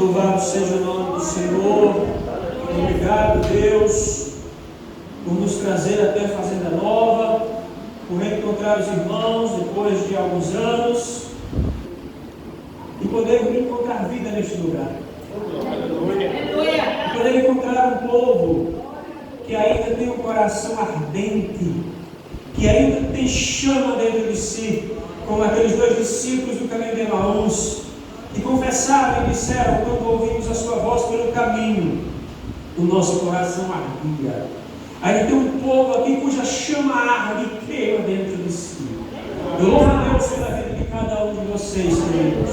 Louvado seja o nome do Senhor. Obrigado, Deus, por nos trazer até a Fazenda Nova, por reencontrar os irmãos depois de alguns anos e poder encontrar vida neste lugar. E poder encontrar um povo que ainda tem um coração ardente, que ainda tem chama dentro de si, como aqueles dois discípulos do caminho de Emaús, que confessaram e disseram, quando ouvimos a sua voz pelo caminho, o nosso coração ardia. Ainda tem um povo aqui cuja chama arde e queima dentro de si. Eu louvo a Deus pela vida de cada um de vocês, queridos,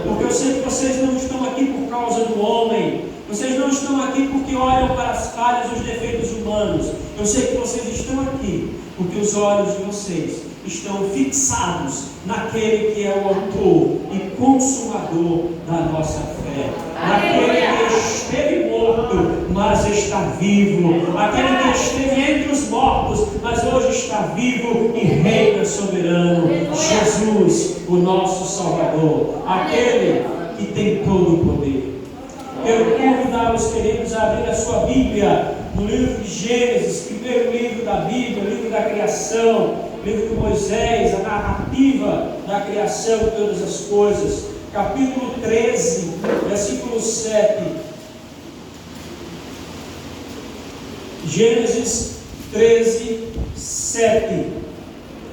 porque eu sei que vocês não estão aqui por causa do homem, vocês não estão aqui porque olham para as falhas e os defeitos humanos. Eu sei que vocês estão aqui porque os olhos de vocês estão fixados naquele que é o autor e consumador da nossa fé, naquele que esteve morto, mas está vivo, aquele que esteve entre os mortos, mas hoje está vivo e reina soberano, Jesus, o nosso Salvador, aquele que tem todo o poder. Quero convidar os queridos a abrir a sua Bíblia no livro de Gênesis, primeiro livro da Bíblia, o livro da criação, livro de Moisés, a narrativa da criação de todas as coisas, capítulo 13, versículo 7. Gênesis 13, 7.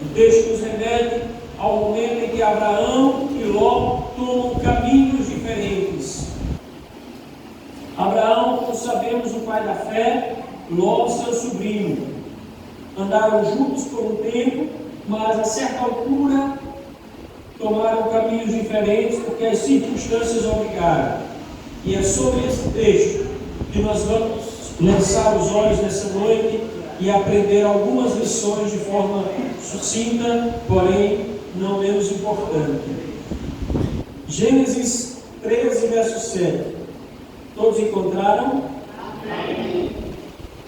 O texto nos remete ao momento em que Abraão e Ló tomam caminhos diferentes. Abraão, como sabemos, o pai da fé, Ló, seu sobrinho. Andaram juntos por um tempo, mas a certa altura tomaram caminhos diferentes porque as circunstâncias obrigaram. E é sobre esse texto que nós vamos lançar os olhos nessa noite e aprender algumas lições de forma sucinta, porém não menos importante. Gênesis 13, verso 7. Todos encontraram? Amém.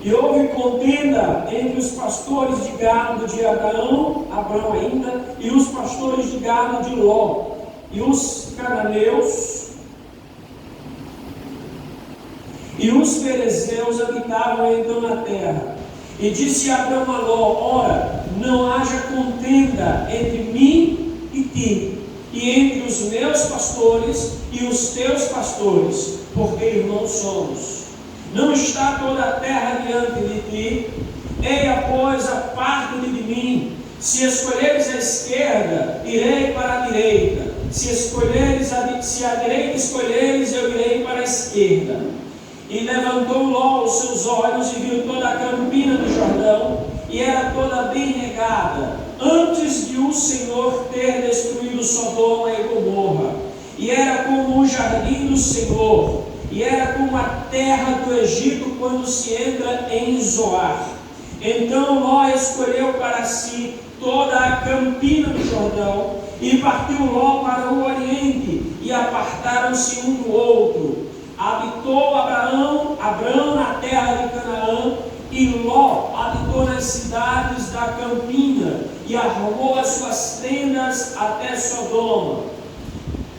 E houve contenda entre os pastores de gado de Abraão ainda, e os pastores de gado de Ló, e os cananeus e os ferezeus habitavam então na terra. E disse Abraão a Ló: ora, não haja contenda entre mim e ti, e entre os meus pastores e os teus pastores, porque irmãos somos. Não está toda a terra diante de ti? Eia, pois, aparta-te de mim. Se escolheres a esquerda, irei para a direita. Se a direita escolheres, eu irei para a esquerda. E levantou Ló os seus olhos e viu toda a campina do Jordão, e era toda bem regada, antes de o Senhor ter destruído Sodoma e Gomorra. E era como o jardim do Senhor, e era como a terra do Egito quando se entra em Zoar. Então Ló escolheu para si toda a campina do Jordão, e partiu Ló para o oriente, e apartaram-se um do outro. Habitou Abraão na terra de Canaã, e Ló habitou nas cidades da campina, e armou as suas tendas até Sodoma.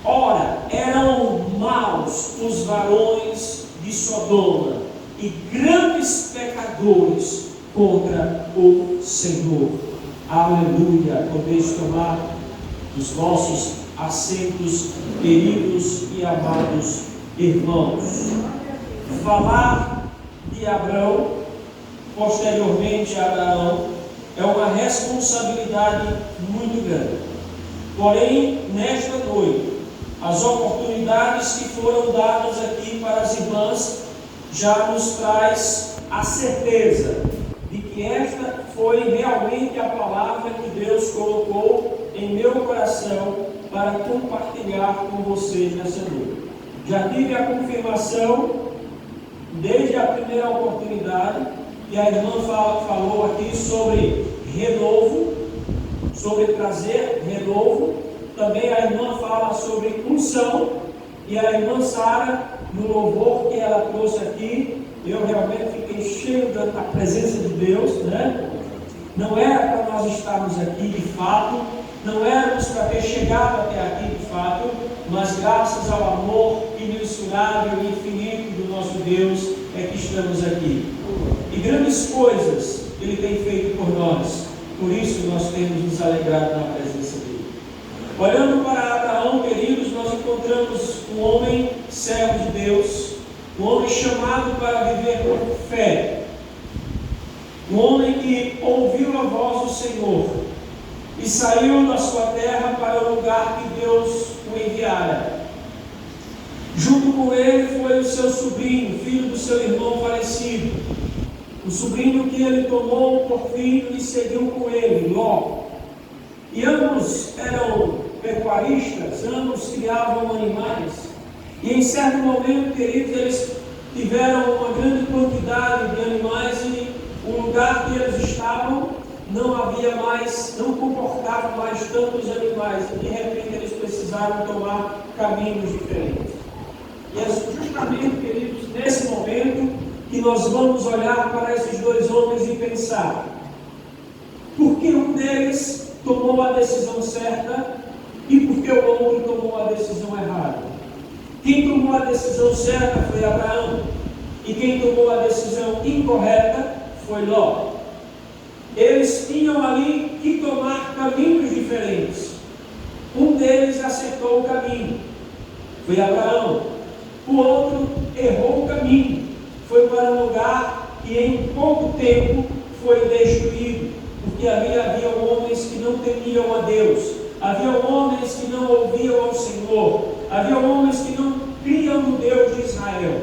Ora, eram maus os varões de Sodoma, e grandes pecadores contra o Senhor. Aleluia! Podeis tomar os vossos assentos, queridos e amados irmãos. Falar de Abraão, posteriormente a Abraão, é uma responsabilidade muito grande. Porém, nesta noite, as oportunidades que foram dadas aqui para as irmãs já nos traz a certeza de que esta foi realmente a palavra que Deus colocou em meu coração para compartilhar com vocês nessa noite. Já tive a confirmação desde a primeira oportunidade, e a irmã falou aqui sobre renovo, sobre trazer renovo. Também a irmã fala sobre unção, e a irmã Sara, no louvor que ela trouxe aqui, eu realmente fiquei cheio da presença de Deus, né? Não era para nós estarmos aqui de fato, não éramos para ter chegado até aqui de fato, mas graças ao amor imensurável e infinito do nosso Deus é que estamos aqui. E grandes coisas Ele tem feito por nós, por isso nós temos nos alegrado na presença dEle. Olhando para Abraão, queridos, nós encontramos um homem servo de Deus, um homem chamado para viver com fé, um homem que ouviu a voz do Senhor e saiu da sua terra para o lugar que Deus o enviara. Junto com ele foi o seu sobrinho, filho do seu irmão falecido, o sobrinho que ele tomou por filho e seguiu com ele, Ló. E ambos eram pecuaristas, ambos criavam animais. E em certo momento, queridos, eles tiveram uma grande quantidade de animais e o lugar que eles estavam não havia mais, não comportava mais tantos animais. E de repente eles precisaram tomar caminhos diferentes. E é justamente, queridos, nesse momento que nós vamos olhar para esses dois homens e pensar: por que um deles tomou a decisão certa e por que o outro tomou a decisão errada? Quem tomou a decisão certa foi Abraão, e quem tomou a decisão incorreta foi Ló. Eles tinham ali que tomar caminhos diferentes. Um deles acertou o caminho, foi Abraão. O outro errou o caminho, foi para um lugar que em pouco tempo foi destruído, porque havia homens que não temiam a Deus, havia homens que não ouviam ao Senhor, havia homens que não criam no Deus de Israel.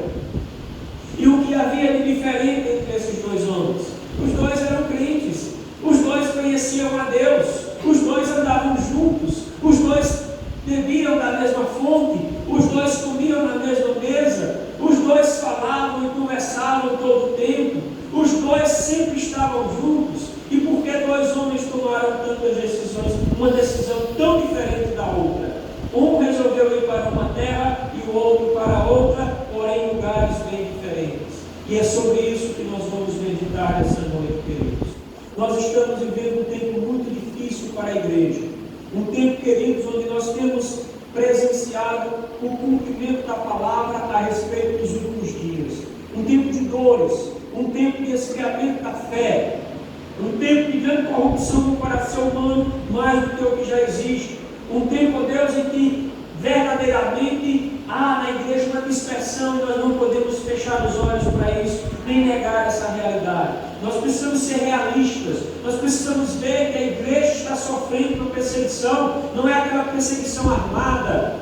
E o que havia de diferente entre esses dois homens? Os dois eram crentes, os dois conheciam a Deus, os dois andavam juntos, os dois bebiam da mesma fonte, os dois comiam na mesma mesa, os dois falavam e conversavam todo o tempo, os dois sempre estavam juntos. E por que dois homens tomaram tantas decisões, uma decisão tão diferente da outra? Um resolveu ir para uma terra e o outro para outra, porém em lugares bem diferentes. E é sobre isso que nós vamos meditar essa noite, queridos. Nós estamos vivendo um tempo muito difícil para a igreja. Um tempo, queridos, onde nós temos presenciado o cumprimento da palavra a respeito dos últimos dias. Um tempo de dores, um tempo de esfriamento da fé, um tempo de grande corrupção no coração humano, mais do que o que já existe. Um tempo, Deus, em que verdadeiramente há na igreja uma dispersão e nós não podemos fechar os olhos para isso, nem negar essa realidade. Nós precisamos ser realistas, nós precisamos ver que a igreja está sofrendo uma perseguição, não é aquela perseguição armada,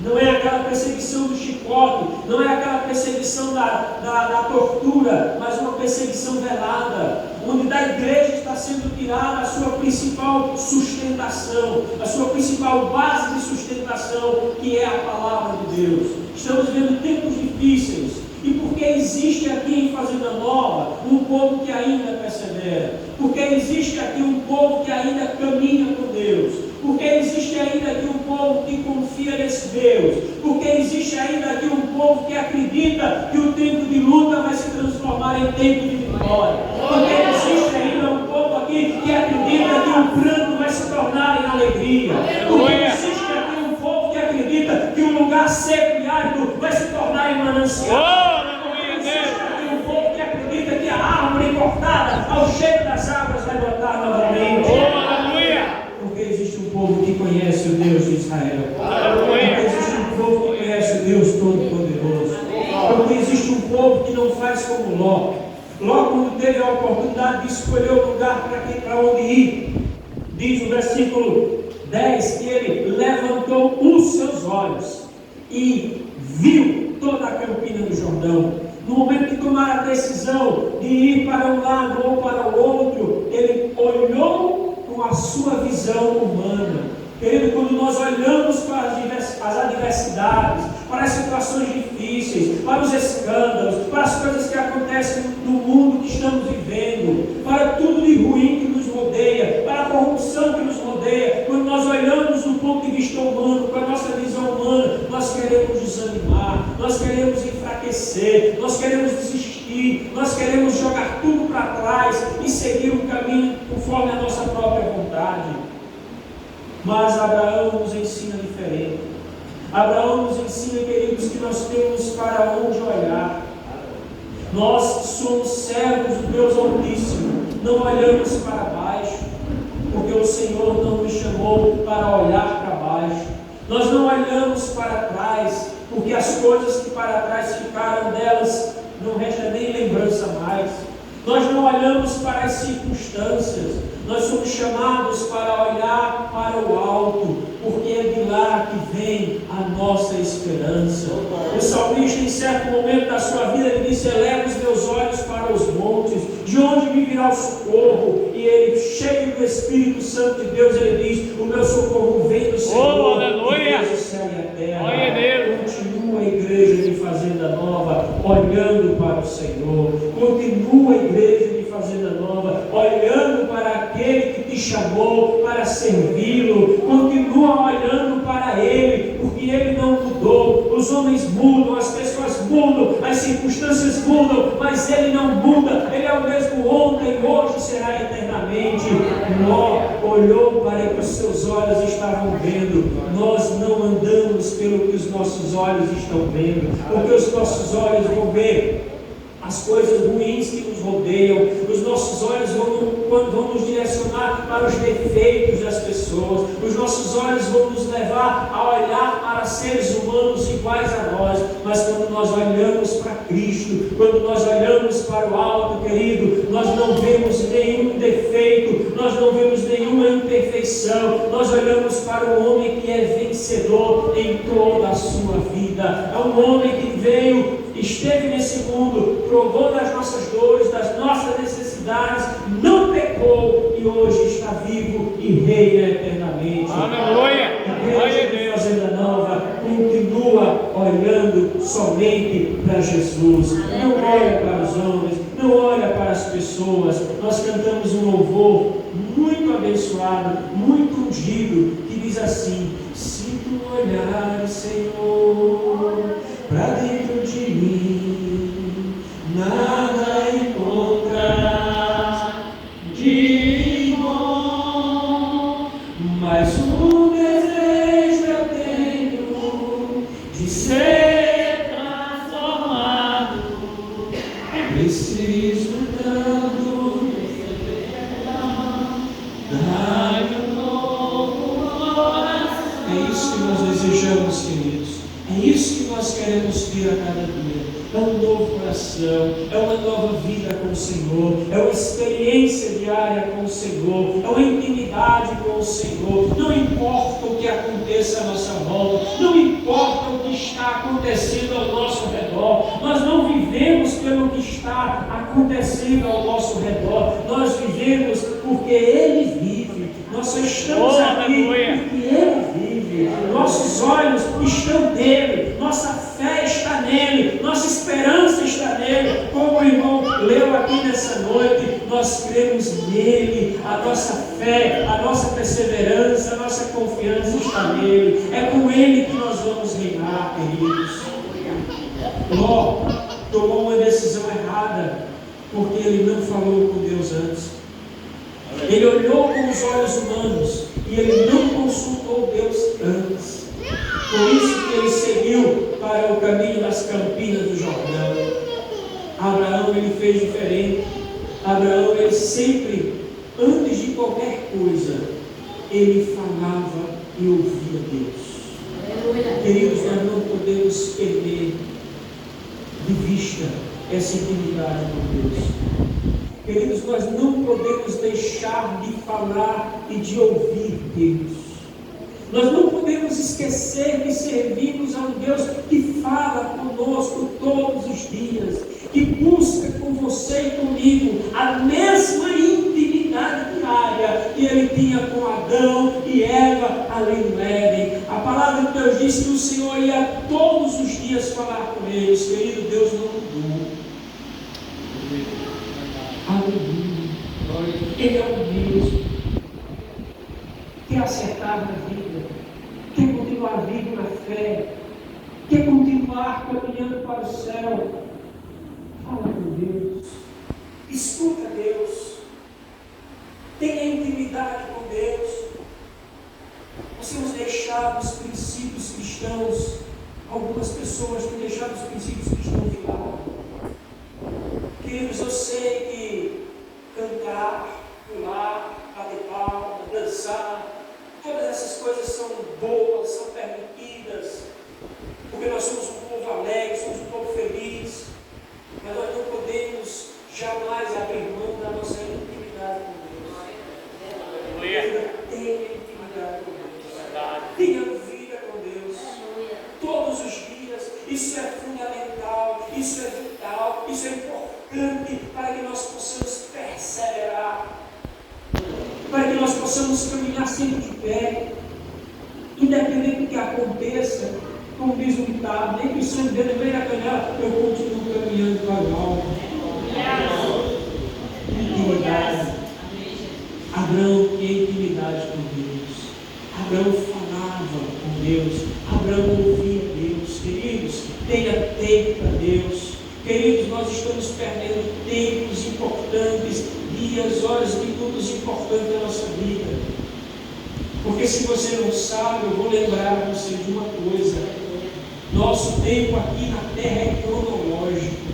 não é aquela perseguição do chicote, não é aquela perseguição da tortura, mas uma perseguição velada, onde da igreja está sendo tirada a sua principal sustentação, a sua principal base de sustentação, que é a palavra de Deus. Estamos vivendo tempos difíceis, e porque existe aqui em Fazenda Nova um povo que ainda persevera, porque existe aqui um povo que ainda caminha com Deus, porque existe ainda aqui um povo que confia nesse Deus, porque existe ainda aqui um povo que acredita que o tempo de luta vai se transformar em tempo de vitória, porque existe ainda um povo aqui que acredita que o pranto vai se tornar em alegria, porque existe aqui um povo que acredita que um lugar seco e árido vai se tornar em manancial. Que a árvore cortada ao cheiro das águas vai brotar novamente. Porque existe um povo que conhece o Deus de Israel. Porque existe um povo que conhece o Deus Todo-Poderoso. Porque existe um povo que não faz como Ló. Ló, quando teve a oportunidade de escolher o lugar para onde ir, diz o versículo 10 que ele levantou os seus olhos e viu toda a campina do Jordão. No momento de tomar a decisão de ir para um lado ou para o outro, ele olhou com a sua visão humana. Querido, quando nós olhamos para as adversidades, para as situações difíceis, para os escândalos, para as coisas que acontecem no mundo que estamos vivendo, para tudo de ruim que nos rodeia, para a corrupção que nos rodeia, quando nós olhamos do ponto de vista humano, com a nossa visão humana, nós queremos desanimar, nós queremos enfraquecer, nós queremos desistir, nós queremos jogar tudo para trás e seguir o caminho conforme a nossa própria vontade. Mas Abraão nos ensina diferente. Abraão nos ensina, queridos, que nós temos para onde olhar. Nós que somos servos do Deus Altíssimo, não olhamos para baixo, porque o Senhor não nos chamou para olhar para baixo. Nós não olhamos para trás, porque as coisas que para trás ficaram delas, não resta nem lembrança mais. Nós não olhamos para as circunstâncias, nós somos chamados para olhar para o alto, porque é de lá que vem a nossa esperança. O salmista, em certo momento da sua vida, ele disse: eleva os meus olhos para os montes, de onde me virá o socorro? E ele, cheio do Espírito Santo de Deus, ele diz: o meu socorro vem do Senhor, que fez o céu e a terra. Continua a igreja de Fazenda Nova, olhando para o Senhor. Continua a igreja de Fazenda Nova, olhando para aquele que te chamou para servi-lo. Continua olhando para Ele, porque Ele não mudou. Os homens mudam, as pessoas mudam, as circunstâncias mudam, mas Ele não muda. Ele é o mesmo ontem, hoje e será eternamente. Ló olhou para o que os seus olhos estavam vendo. Nós não andamos pelo que os nossos olhos estão vendo, porque os nossos olhos vão ver as coisas ruins que nos rodeiam. Os nossos olhos vão nos direcionar para os defeitos das pessoas. Os nossos olhos vão nos levar a olhar para seres humanos iguais a nós. Mas quando nós olhamos para Cristo, quando nós olhamos para o alto, querido, nós não vemos nenhum defeito, nós não vemos nenhuma imperfeição. Nós olhamos para um homem que é vencedor em toda a sua vida. É um homem que esteve nesse mundo, provou das nossas dores, das nossas necessidades, não pecou e hoje está vivo e reina eternamente. Aleluia! A igreja de Fazenda Nova continua olhando somente para Jesus. Não olha para os homens, não olha para as pessoas. Nós cantamos um louvor muito abençoado, muito ungido, que diz assim: se tu olhares, Senhor, para dentro de mim, nada encontrarás de bom, mas um desejo eu tenho de ser transformado. Preciso tanto dar um novo coração. É isso que nós desejamos, queridos. É isso que nós queremos ter a cada dia. É um novo coração, é uma nova vida com o Senhor, é uma experiência diária com o Senhor, é uma intimidade com o Senhor. Não importa o que aconteça à nossa volta, não importa o que está acontecendo ao nosso redor. Nós não vivemos pelo que está acontecendo ao nosso redor, nós vivemos porque Ele vive. Nós só estamos aqui porque Ele vive. Nossos olhos estão nele, nossa fé está nele, nossa esperança está nele. Como o irmão leu aqui nessa noite, nós cremos nele. A nossa fé, a nossa perseverança, a nossa confiança está nele. É com ele que nós vamos reinar, queridos. Ló tomou uma decisão errada, porque ele não falou com Deus antes. Ele olhou com os olhos humanos e ele não consultou Deus antes. Por isso que ele seguiu para o caminho das campinas do Jordão. Abraão, ele fez diferente. Abraão, ele sempre, antes de qualquer coisa, ele falava e ouvia Deus. Queridos, nós não podemos perder de vista essa intimidade com Deus. Queridos, nós não podemos deixar de falar e de ouvir Deus. Nós não podemos esquecer de servirmos a um Deus que fala conosco todos os dias, que busca com você e comigo a mesma intimidade diária que ele tinha com Adão e Eva ali no Éden. A palavra de Deus diz que o Senhor ia todos os dias falar com eles. Querido, Deus não mudou. Aleluia. Ele é o mesmo. Quer acertar na vida, quer continuar vivo na fé, quer continuar caminhando para o céu. Fala com Deus, escuta Deus, tenha intimidade com Deus. Nós temos deixado os princípios cristãos, algumas pessoas têm deixado os princípios cristãos de lado. Queridos, eu sei que cantar, pular, bater palma, dançar, todas essas coisas são boas, são permitidas, porque nós somos um povo alegre, somos um povo feliz, mas nós não podemos jamais abrir mão da nossa intimidade com Deus. Tenha intimidade com Deus. Tenha vida com Deus. Todos os dias. Isso é fundamental, isso é vital, isso é importante para que nós possamos perseverar, para que nós possamos caminhar sempre de pé, independente do que aconteça. Como diz o ditado, nem que o sangue dele venha a canhar, eu continuo caminhando para o alto. Intimidade. Abraão tinha intimidade com Deus. Abraão falava com Deus. Abraão ouvia Deus. Queridos, tenha tempo para Deus. Queridos, nós estamos perdendo tempos importantes, dias, horas, minutos importantes da nossa vida. Porque se você não sabe, eu vou lembrar você de uma coisa. Nosso tempo aqui na terra é cronológico.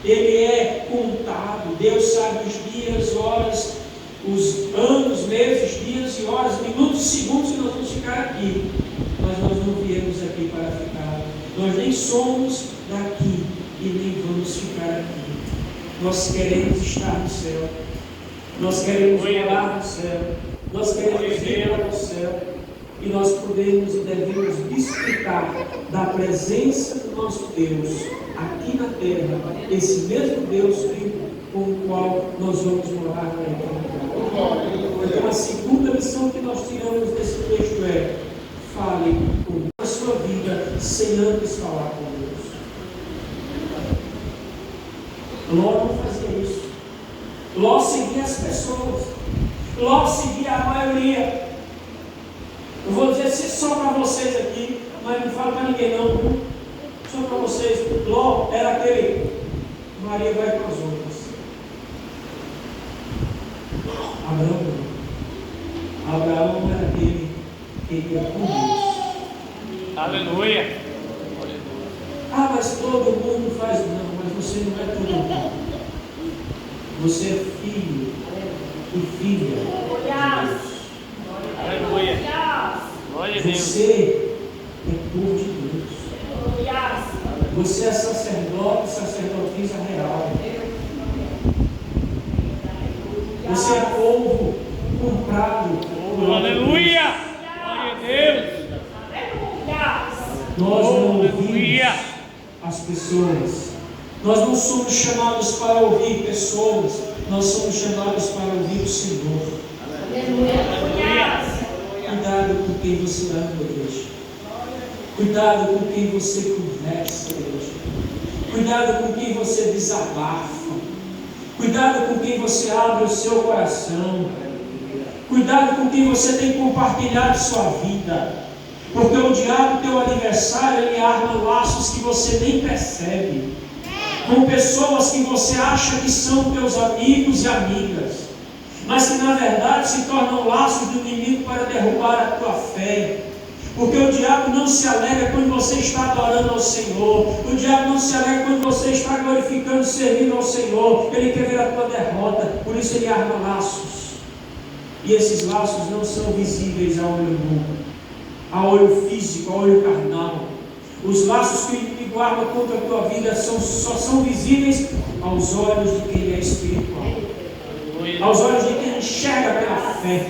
Ele é contado. Deus sabe os dias, horas, os anos, meses, dias e horas, minutos, segundos que nós vamos ficar aqui. Mas nós não viemos aqui para ficar. Nós nem somos daqui e nem vamos ficar aqui. Nós queremos estar no céu. Nós queremos morar no céu. Nós queremos ir para o céu. E nós podemos e devemos desfrutar da presença do nosso Deus aqui na terra, esse mesmo Deus vivo com o qual nós vamos morar na eternidade. Então a segunda lição que nós tiramos desse texto é: fale com a sua vida sem antes falar com Deus. Ló não fazia isso. Ló seguia as pessoas. Ló seguia a maioria. Eu vou dizer só para vocês aqui, mas não falo para ninguém não, viu? Só para vocês. Ló era aquele: Maria vai com as outras. Abraão era aquele que ia com Deus. Aleluia. Ah, mas todo mundo faz. Não, mas você não é todo mundo. Você é filho e filha de Deus. Aleluia. Glória a Deus. Você é povo de Deus. Você é sacerdote, sacerdotisa real. Você é povo comprado. Aleluia. Glória a Deus. Nós não ouvimos as pessoas. Nós não somos chamados para ouvir pessoas. Nós somos chamados para ouvir o Senhor. Cuidado com quem você anda, igreja. Cuidado com quem você conversa, igreja. Cuidado com quem você desabafa. Cuidado com quem você abre o seu coração. Cuidado com quem você tem compartilhado sua vida. Porque o diabo, teu aniversário, ele arma laços que você nem percebe. Com pessoas que você acha que são teus amigos e amigas, mas que na verdade se tornam laços do inimigo para derrubar a tua fé. Porque o diabo não se alegra quando você está adorando ao Senhor. O diabo não se alegra quando você está glorificando, servindo ao Senhor. Ele quer ver a tua derrota. Por isso ele arma laços. E esses laços não são visíveis a olho nu, a olho físico, a olho carnal. Os laços que o inimigo arma contra a tua vida só são visíveis aos olhos de quem é espiritual. Aos olhos de quem enxerga pela fé.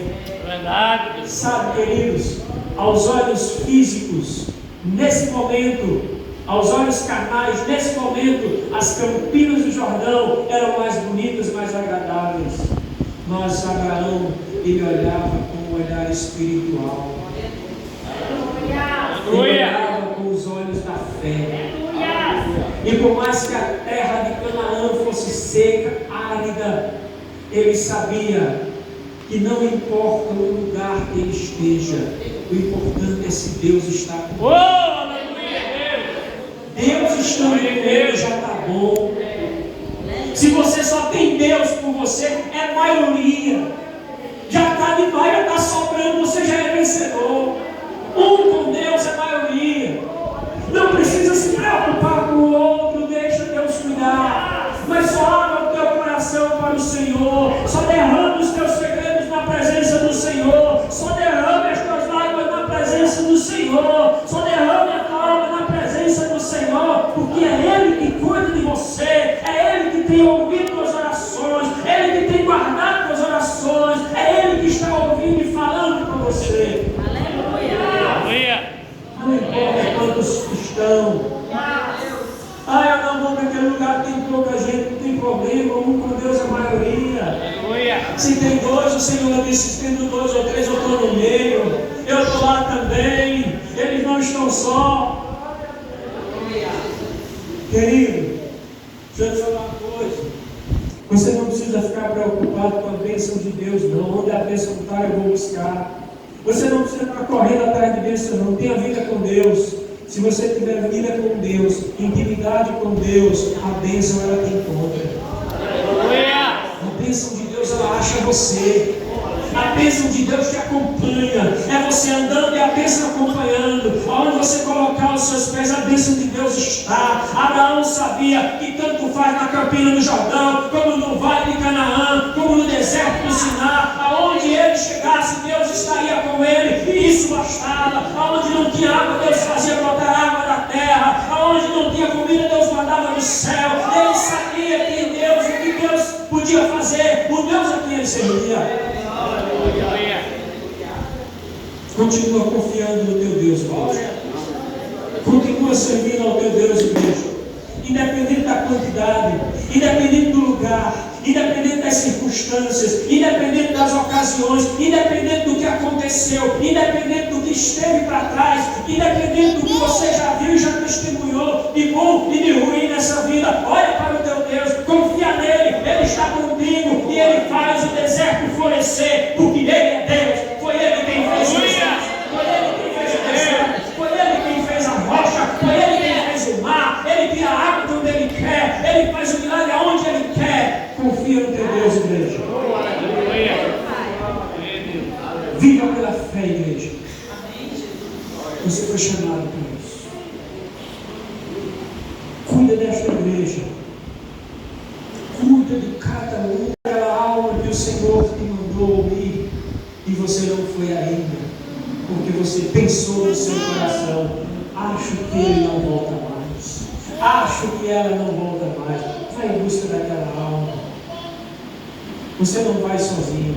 Verdade. Sabe, queridos, aos olhos físicos, nesse momento, aos olhos carnais, nesse momento, as campinas do Jordão eram mais bonitas, mais agradáveis. Mas Abraão, ele olhava com um olhar espiritual. Ele olhava com os olhos da fé. E por mais que a terra de Canaã fosse seca, árida, ele sabia que não importa o lugar que ele esteja, o importante é se Deus está com ele. Deus estando com ele já está bom. Se você só tem Deus por você, é maioria. Já está demais, já está sobrando, você já é vencedor. Senhor, porque é Ele que cuida de você, é Ele que tem ouvido tuas orações, é Ele que tem guardado tuas orações, é Ele que está ouvindo e falando com você. Aleluia. Não importa quantos estão. Eu não vou para aquele lugar que tem pouca gente, não tem problema, um com Deus a maioria. Aleluia. Se tem dois, o Senhor disse, se tem 2 ou 3, eu estou no meio. Eu estou lá também. Eles não estão só. Querido, deixa eu te falar uma coisa. Você não precisa ficar preocupado com a bênção de Deus, não. Onde a bênção está, eu vou buscar. Você não precisa estar correndo atrás de bênção, não. Tenha vida com Deus. Se você tiver vida com Deus, intimidade com Deus, a bênção ela te encontra. A bênção de Deus ela acha você. A bênção de Deus te acompanha. É você andando e a bênção acompanhando. Aonde você colocar os seus pés, a bênção de Deus está. Abraão sabia que tanto faz na campina do Jordão, como no vale de Canaã, como no deserto do Siná. Aonde ele chegasse, Deus estaria com ele. E isso bastava. Aonde não tinha água, Deus fazia brotar água da terra. Aonde não tinha comida, Deus mandava do céu. Ele sabia que em Deus, o que Deus podia fazer, o Deus a quem ele servia. Continua confiando no teu Deus, igreja. Continua servindo ao teu Deus, igreja. Independente da quantidade, independente do lugar, independente das circunstâncias, independente das ocasiões, independente do que aconteceu, independente do que esteve para trás, independente do que você já viu e já testemunhou, de bom e de ruim nessa vida. Olha para o teu Deus, confia nele, Ele está contigo e Ele faz o deserto florescer, porque Ele é Deus. Foi Ele quem fez o deserto, foi Ele quem fez o deserto, foi Ele quem fez a rocha, foi Ele quem fez o mar. Ele tira a água de onde Ele quer, Ele faz o milagre aonde Ele quer. Confia no teu Deus, igreja. Viva pela fé, igreja. Você foi chamado para isso. Cuida desta igreja. Cuida de cada um, daquela alma que o Senhor te mandou ir e você não foi ainda, porque você pensou no seu coração: acho que ele não volta mais, acho que ela não volta mais. Vai em busca daquela alma. Você não vai sozinho,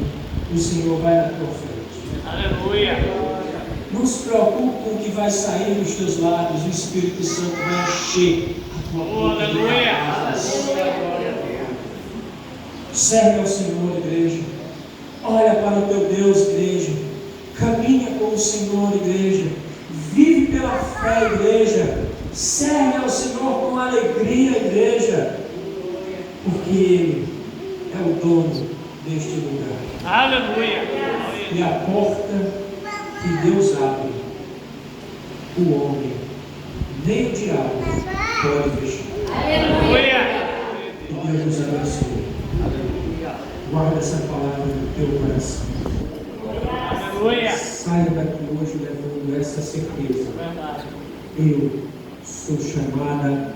o Senhor vai na tua frente. Aleluia. Não se preocupe com o que vai sair dos teus lábios, o Espírito Santo vai encher a tua boca. Aleluia. Serve ao Senhor, igreja. Olha para o teu Deus, igreja. Caminha com o Senhor, igreja. Vive pela fé, igreja. Serve ao Senhor com alegria, igreja. Porque Ele é o dono deste lugar. Aleluia. E a porta que Deus abre, o homem, nem o diabo pode fechar. Aleluia. E Deus nos abençoe. Guarda essa palavra no teu coração. Aleluia. Saia daqui hoje levando essa certeza. Eu sou chamada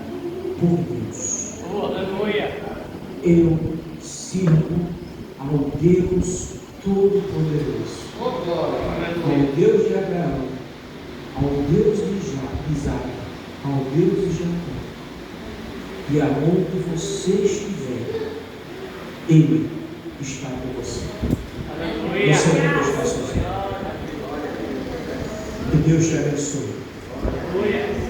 por Deus. Aleluia. Eu sirvo ao Deus Todo-Poderoso. Ao Deus de Abraão, ao Deus de Isaac, ao Deus de Jacó. E aonde você estiver, Ele está com você. Aleluia. Você não está sozinho. Que Deus te abençoe. Aleluia.